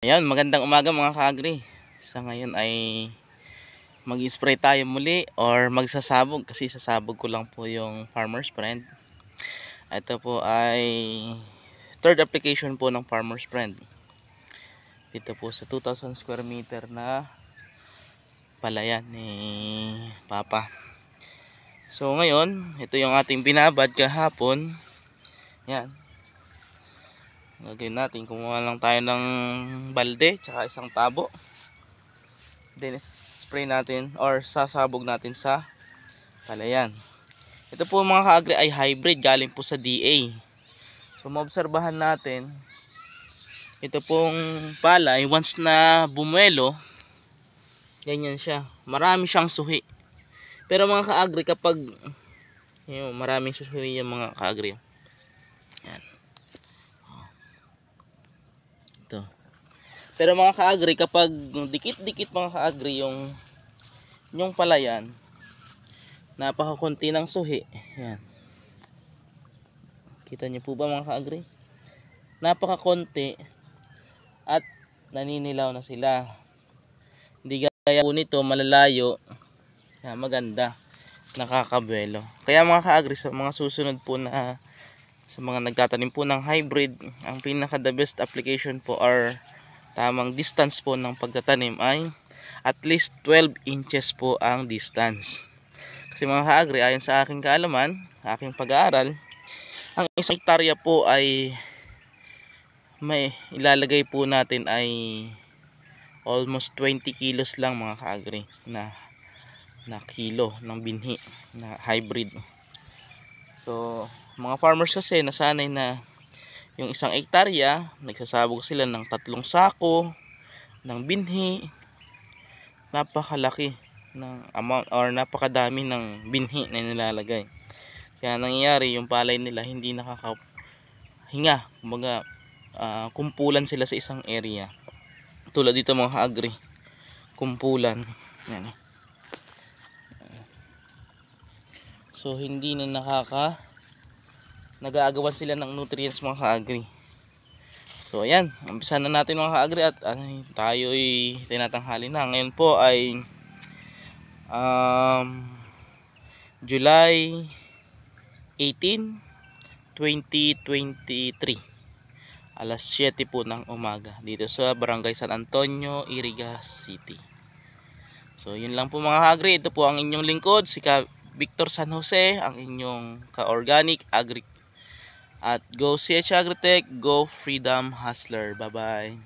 Ayan, magandang umaga mga ka-agri. Sa ngayon ay mag-spray tayo muli or magsasabog kasi sasabog ko lang po yung Farmer's Friend. Ito po ay third application po ng Farmer's Friend. Dito po sa 2,000 square meter na palayan ni Papa. So ngayon, ito yung ating binabad kahapon. Yan. Gagawin natin, kumuha lang tayo ng balde tsaka isang tabo. Then spray natin or sasabog natin sa palayan. Ito po mga ka-agri ay hybrid, galing po sa DA. So maobserbahan natin, ito pong palay once na bumuelo, ganyan siya, marami siyang suhi. Pero mga ka-agri, kapag maraming suhi yung mga ka-agri, yan. Ito. Pero mga ka-agri, kapag dikit-dikit mga ka-agri yung palayan, napakakunti ng suhi. Yan. Kita niyo po ba mga ka-agri? Napakakunti at naninilaw na sila. Hindi gaya po nito malalayo. Yan, maganda. Nakakabuelo. Kaya mga ka-agri, sa mga susunod po na sa mga nagtatanim po ng hybrid, ang pinaka the best application po or tamang distance po ng pagtatanim ay at least 12 inches po ang distance. Kasi mga ka-agri, ayon sa aking kaalaman, aking pag-aaral, ang isang hektarya po ay may ilalagay po natin ay almost 20 kilos lang mga ka-agri na kilo ng binhi na hybrid. So mga farmers kasi nasanay na yung isang hektarya nagsasabog sila ng 3 sako ng binhi, napakalaki ng amount or napakadami ng binhi na nilalagay. Kaya nangyayari yung palay nila hindi nakakahinga, kumbaga kumpulan sila sa isang area. Tulad dito mga agri, kumpulan. Yan. So hindi na nag-aagawan sila ng nutrients mga ka-agri. So ayan, umpisa na natin mga ka-agri at tayo'y tinatanghali na. Ngayon po ay July 18, 2023. Alas 7 po ng umaga dito sa Barangay San Antonio, Iriga City. So yun lang po mga ka-agri. Ito po ang inyong lingkod, si Victor San Jose, ang inyong ka-organic agri at go CH Agritech, go Freedom Hustler. Bye bye.